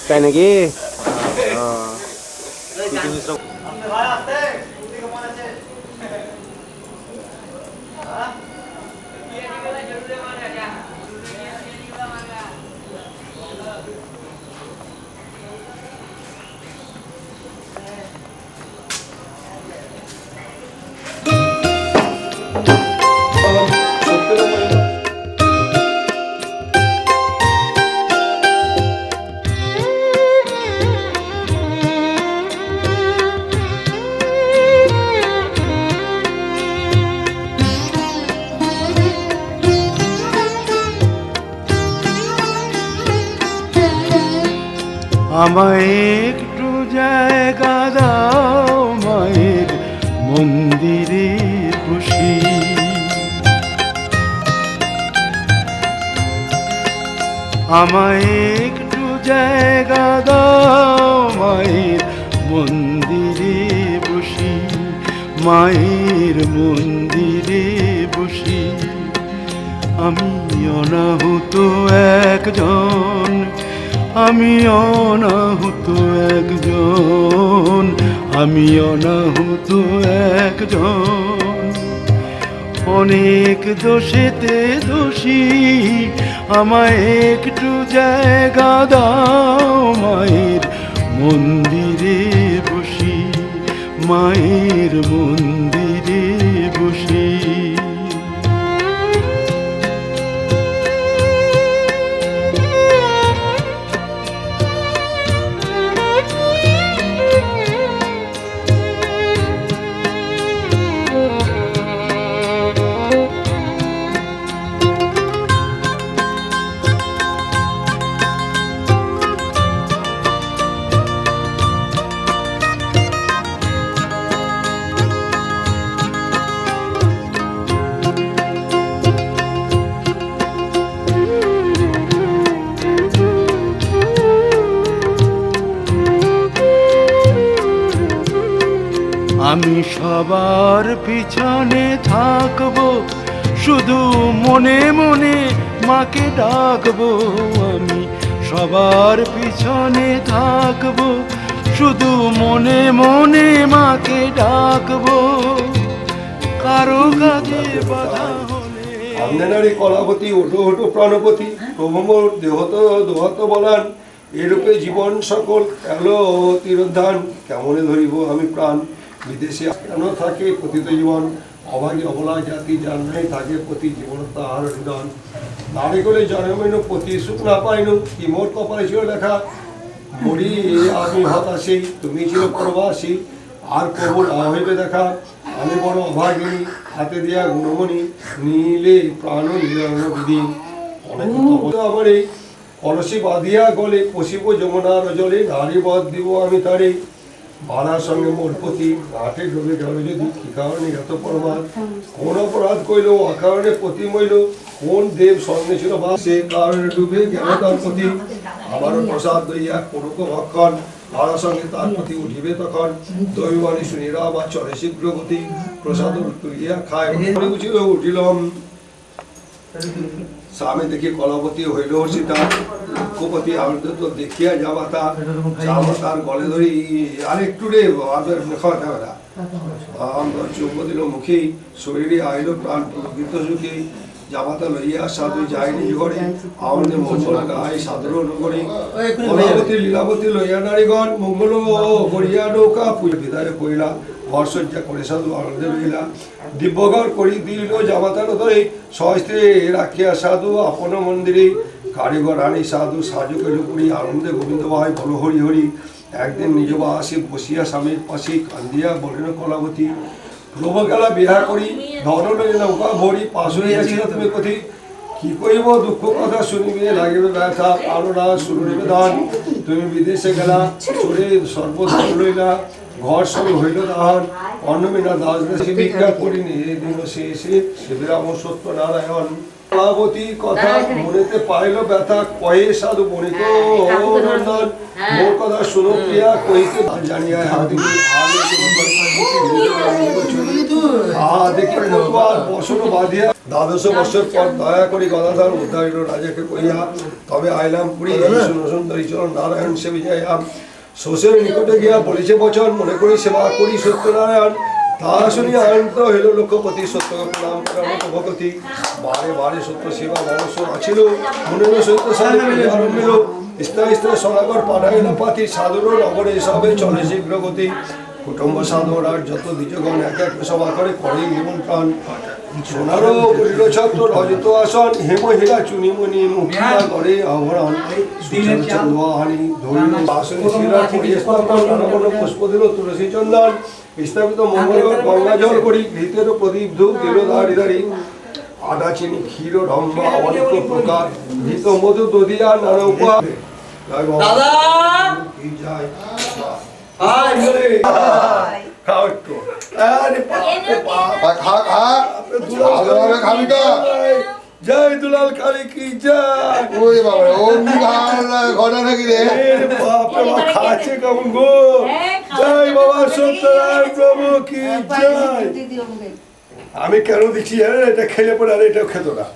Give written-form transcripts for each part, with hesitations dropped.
তাই নাকি? আমায় একটু জায়গা দাও মায়ের মন্দিরে বসি, আমায় একটু জায়গা দাও মায়ের মন্দিরে বসি, মায়ের মন্দিরে বসি। আমি অনাহুত একজন, আমি অনাহুত একজন, আমি অনাহুত একজন, অনেক দোষেতে দোষী। আমায় একটু জায়গা দাও মায়ের মন্দিরে বসি, মায়ের মন্দিরে বসি। আমি সবার পিছনে থাকবো, শুধু মনে মনে মাকে ডাকবো। আমি সবার পিছনে থাকবো, শুধু মনে মনে মাকে ডাকবো। কারো কাজে বাধা হলে আমদানারী কলাপতি ওটো ওটো প্রাণপতি প্রভমর দেহত দোহত বলান, এরূপে জীবন সকল এলো তিরোধান। কেমনে ধরিব আমি প্রাণ, বিদেশে কেন থাকে পতিত জীবন। অভাগী অবলা জাতি যার নাই থাকে প্রতি জীবন তাহার হৃদয়। নারী করে জন্মেন প্রতি সুখ না পাইন, কি মোর কপালে ছিল লেখা। মরি আমি হতাশী, তুমি ছিল প্রবাসী, আর কবর হইবে দেখা। আমি বড় অভাগিনী, হাতে দিয়া গুণমণি, নীলে প্রাণ নিরণ বিধি। অনেক আমার এই কলসি বাঁধিয়া গলে, পশিব যমুনার জলে। নারী বধ দিব আমি তারে, বাড়ার সঙ্গে মোর প্রতি। ঘাটে ডুবে গেল যদি, কি কারণে এত প্রমাদ। কোন অপরাধ কইল অকারণে প্রতি মইল, কোন দেব স্বর্ণে ছিল বা সে কারণে ডুবে গেল তার প্রতি। আবারও প্রসাদ দইয়া করুক ভক্ষণ, বাড়ার সঙ্গে তার প্রতি উঠিবে তখন। দৈবাণী শুনিরা বা চলে শীঘ্র গতি, প্রসাদ তুলিয়া খায় উঠিলাম। স্বামী দেখি কলাপতি হইল সীতা, লক্ষ্যপতি আনন্দ তো দেখিয়া যাবাতা। যাবাতার গলে ধরি আর একটু রে খাওয়া যাবে না। চুম্ব দিল মুখী, শরীরে আইল প্রাণ পুলকিত সুখী। জামাতা লইয়া সাধু যায় নিজ ঘরে, আনন্দে মঙ্গল গায় সাধুর অনুগণে। কলাপতি লীলাবতী লইয়া নারীগণ, মঙ্গল করিয়া নৌকা পুজো বিদায় করিলা। ঘরসজ্জা করে সাধু আনন্দে রইলা। দিব্যগর করি দিল জামাতার ধরে, সহস্তে রাখিয়া সাধু আপন মন্দিরে। কারিগর রানী সাধু সাজু কইল পুরী, আনন্দে গোবিন্দ ভাই বল হরি হরি। একদিন নিজ বা আসি বসিয়া স্বামীর পাশে, কান্দিয়া বলেন কলাবতী, প্রভু গেলা বিহা করি, ধন নৌকা ভরি। পাশ হইয়াছিল তুমি কথি, কি কইব দুঃখ কথা শুনিবে, লাগিবে ব্যথা পারো শুনিবে দান। তুমি বিদেশে গেলা, চোরে সর্বধন লইলা, ঘর সঙ্গে হইল তাহার। অন্নবিনা দাস ভিক্ষা করিনি, এ দিন শেষে শিবিরাম সত্য নারায়ণ। কলাবতীর কথা মনেতে পাইল ব্যথা, কহে সাধু বণিক নন্দন, মোর কথা শুনো প্রিয়া, কহিতে জানিয়া দেখি পটুয়ার বসন বাঁধিয়া, দ্বাদশ বৎসর পর দয়া করি গদাধর উদ্ধারিত রাজাকে কহিয়া, তবে আইলাম পুরী সুন্দরী চরণ নারায়ণ সে বিজয়াম। শ্বশুর নিকটে গিয়া বলিছে বচন, মনে করি সেবা করি সত্যনারায়ণ। তাহা শুনিয়া আনন্দ হইল লক্ষ্যপতি, সত্য প্রণাম করার ভগতি। বারে বারে সত্য সেবা মানুষ আছিল, মনের সহিত সারমিল। স্থায়ী স্থায়ী সনাগর পাঠাইল পাতি, সাধুর নগরে সবে চলে শীঘ্র গতি। কুটুম্ব সাধুর আর যত দ্বিজগণ এক এক সভা করে করে নিমন্ত্রণ। সোনারও করিল ছত্র রজত আসন, হেম হীরা চুনিমণি মুখিয়া করে আভরণ। চন্দ্রহানি ধরিল আসনে শিরা করি স্থাপন, নানাবর্ণ পুষ্প দিল তুলসী চন্দন। স্থাপিত মঙ্গল গঙ্গা জল করি, ঘৃতের প্রদীপ ধূপ দিল দাঁড়ি দাঁড়ি। আদা চিনি ক্ষীর রম্বা অনেক প্রকার, ঘৃত মধু দধিয়া নানা উপহার। দাদা জয় খাও একটু। আরে বাপরে বাপ, ভালোভাবে খাবি তো? জয় দুলাল কালী কি জয়। ওরে বাবা, অমনি ঘটা নাকি রে? এর বাপরে বাপ, খাচ্ছে কেমন গো। জয় বাবা সত্যনারায়ণ প্রভু কি জয়। আমি কেন দিচ্ছি জানেন, এটা খেলে পরে আর এটাও খেত না,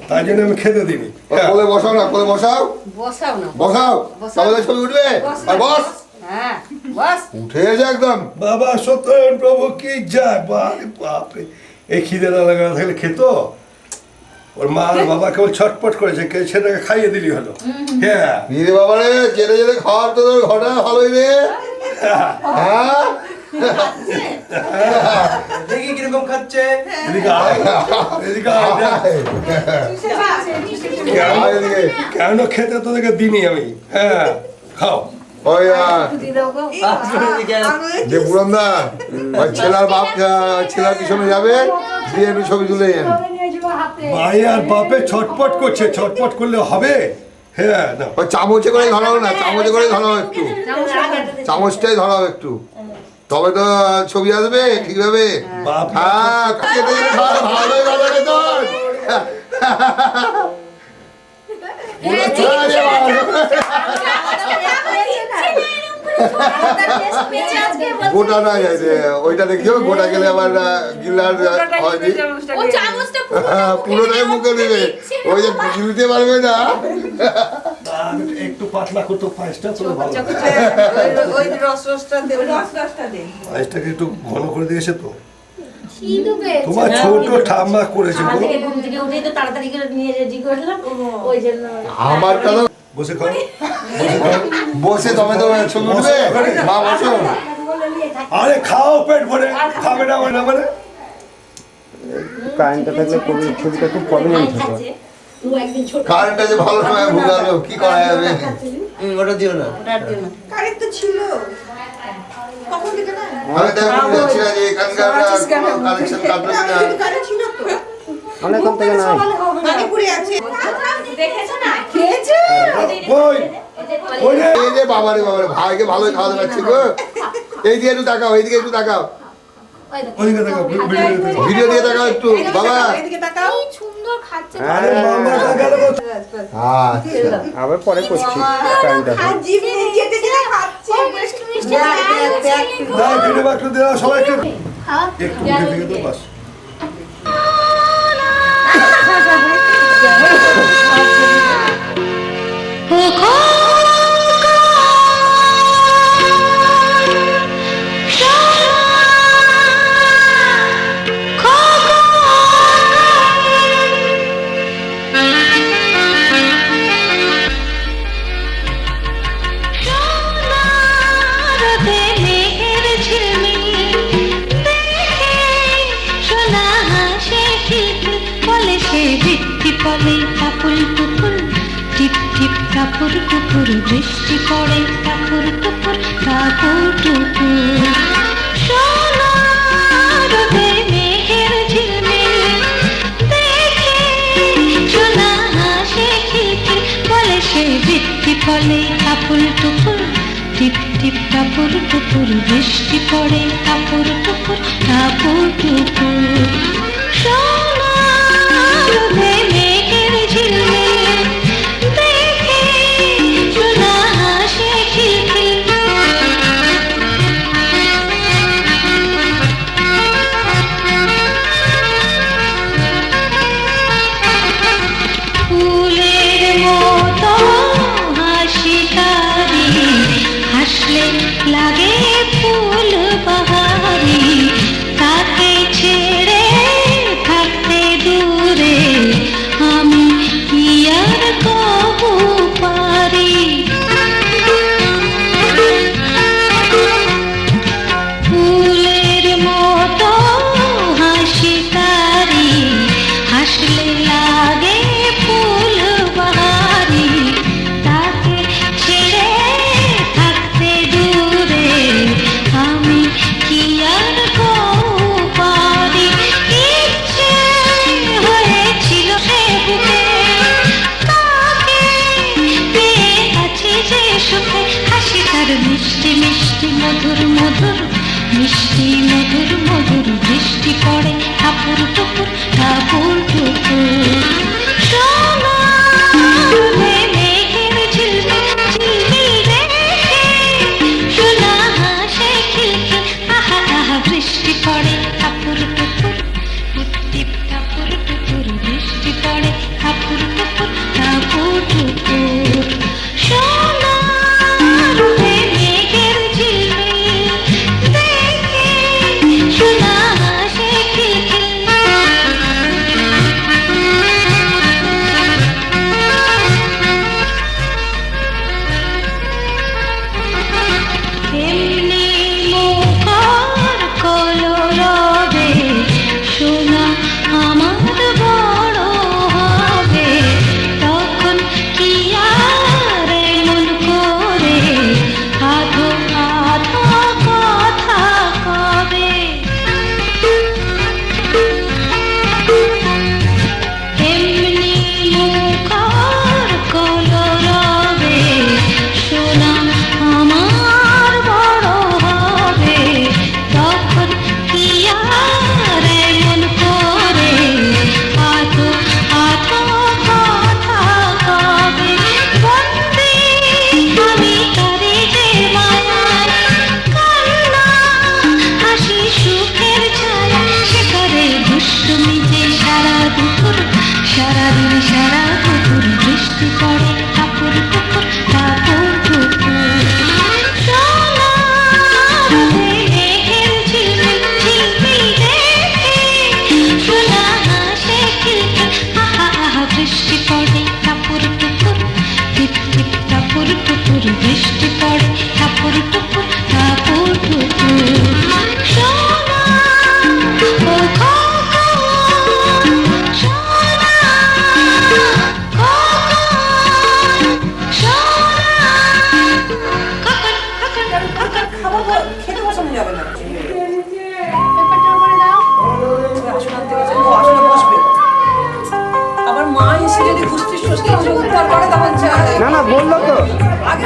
তাই জন্য আমি খেতে দিইনি। কোলে বসাও না, কোলে বসাও, বসাও না, বসাও, তাহলে ছবি উঠবে। আর বস, হ্যাঁ বস। উঠে যা একদম। বাবা সত্যনারায়ণ প্রভু কি জয়। বাপরে বাপরে, এই খিদে না লাগা থাকলে খেত। ওর মা আর বাবা কেবল ছটপট করেছে, কে সেটাকে খাইয়ে দিলি হলো। হ্যাঁ রে বাবা রে, জেলে জেলে খাওয়ার তো তোর ঘটা ভালোই রে। হ্যাঁ দেখি কিরকম খাচ্ছে। এদিকে আয়, এদিকে আয়, দেখ। আয় এদিকে। কেন খেতে তোদেরকে দিইনি আমি। হ্যাঁ খাও। ওই যে পুরন্দা, ওই ছেলার বাপ ছেলার পিছনে যাবে, দিয়ে একটু ছবি তুলে যান। ভাই আর বাপে ছটপট করছে, ছটপট করলে হবে। হ্যাঁ না, ওই চামচে করে ধরাও না, চামচে করে ধরাও একটু, চামচটাই ধরাও একটু, তবে তো ছবি আসবে ঠিকভাবে। বাপ হ্যাঁ কেটে কেটে খাওয়া ভালোই ভালো রে তোর। গোটা না যায় রে, ওইটা দেখিও, গোটা গেলে আবার গিলার হয়নি। পুরোটাই মুখে দিবে, ওই যে গিলতে পারবে না। একটু পাতলা করতো পায়েসটা, তোর ভালো পায়েসটাকে একটু ঘন করে দিয়েছে তো। তোমার ছোট ঠাম্মা করেছে গো। আমার কথা বসে খাও, বসে তবে তো ছবি উঠবে। মা বসো। আরে খাও পেট ভরে, খাবে না মানে মানে। কারেন্টটা থাকলে ছবিটা খুব প্রবলেম হতো। কারেন্টটা যে ভালো সময় ভুগালো, কি করা যাবে। ওটা দিও না। কারেন্ট তো ছিল কখন থেকে না, আমি দেখতে যাচ্ছি না যে এখানকার কালেকশন কাটবে কিনা। কারেন্ট ছিল তো অনেকক্ষণ থেকে নাই। আগে পড়ে আছে, দেখেছো না, খেয়েছে। ওই ওই রে, এই যে বাবারে বাবারে, ভাইকে ভালোই খাওয়াতে পারছি গো। এইদিকে একটু তাকাও, এইদিকে একটু তাকাও, ওইদিকে দেখো, ভিডিও দেখো। ভিডিও দিয়ে তাকাও একটু বাবা। এদিকে তাকাও। আরে মামা দেখালো। আচ্ছা আবার পরে করছি কারেন্টটা। খাচ্ছি মুখ খেতে খেতে খাচ্ছি। দাও ভিডিও একটু দাও সবাইকে। একটু মুখে দিকে তো বাস। ফলে টাপুর টুপুর টিপ টিপ টাপুর টুপুর বৃষ্টি পড়ে টাপুর টুপুর টাপুর টুপুর সোনার মেঘের ঝিলমিল দেখে সোনা হাসে খিলখিল বলে সে বৃষ্টি ফলে টাপুর টুপুর টিপ টিপ টাপুর টুপুর বৃষ্টি পড়ে টাপুর টুপুর টাপুর টুপুর সোনার মেঘের মিষ্টি মধুর মধুর বৃষ্টি পড়ে ঠাকুর টুকুর ঠাকুর টুকুর সোনালে মেঘের ঝিলমিল ঝিলমিল দেখে সোনা হাসে খিলখিল আহা আহা বৃষ্টি পড়ে ঠাকুর টুকুর টিপ টিপ ঠাকুর টুকুর বৃষ্টি পড়ে ঠাকুর টুকুর ঠাকুর টুকুর সোনালে মেঘের ঝিলমিল দেখে সোনা হাসে খিলখিল এমনি মুখর কলরবে সোনা আমার বড় হবে তখন কি আর এমন করে আধো আধো কথা কবে এমনি মুখর কলরবে সোনা আমার বড় হবে তখন কি আর এমন করে আধো আধো কথা কবে বন্দী আমি তারে যে মায়ায় কান্না হাসি সুখের ছায়া সে করে দুষ্টুমি যে সারা দুপুর সারাদিন সারা দুপুর বৃষ্টি পড়ে ঠাকুর টুকুর ঠাকুর টুকুর সোনার মেঘের ঝিলমিল ঝিলমিল দেখে সোনা হাসে খিলখিল আহা আহা বৃষ্টি পড়ে ঠাকুর টুকুর টিপ টিপ ঠাকুর টুকুর বৃষ্টি পড়ে ঠাকুর টুকুর ঠাকুর টুকুর সোনা ও খোকা সোনা খোকা সোনা খোকা খোকা খাবো খেতে বসানো যাবে না আবার মা এসে যদি গুষ্টি সুষ্টি উদ্ধার করে তখন যায় না না বললো তো আগে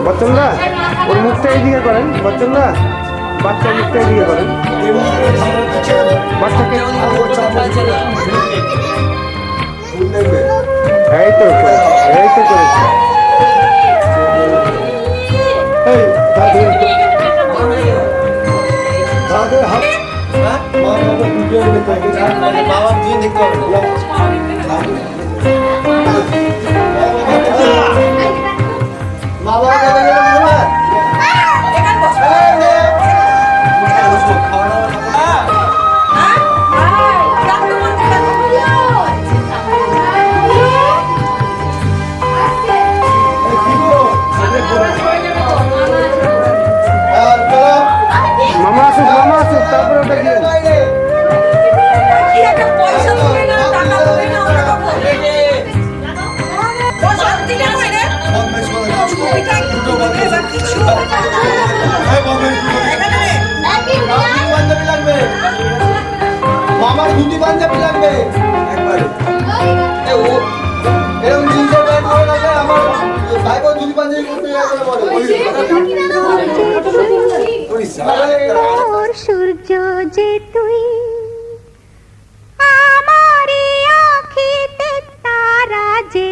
বচ্চনদা ওর মুখটা এইদিকে করেন বচ্চনদা বাচ্চার মুখটা এইদিকে করেন বাচ্চাকে এই তো করেছে এই দাদু দাদু হাত মা বাবা দুটো দেখতে হবে বাবা তুই দেখতে হবে না। মা বাবা কবে গেলেন বলবে? এখানে বসো এখানে বসবো, খাওয়া দাওয়া খাবো না। মামা আসুক তারপরে ওটা গিয়ে পাঞ্জাবি লাগবে, মামার ধুতি পাঞ্জাবি লাগবে একবারে। এরকম জিন্সের প্যান্ট পরে লাগবে, আমার ভাই বোন ধুতি পাঞ্জাবি করতে যাবে বলে মোর সূর্য যে তুই আমারি আঁখিতে তারা যে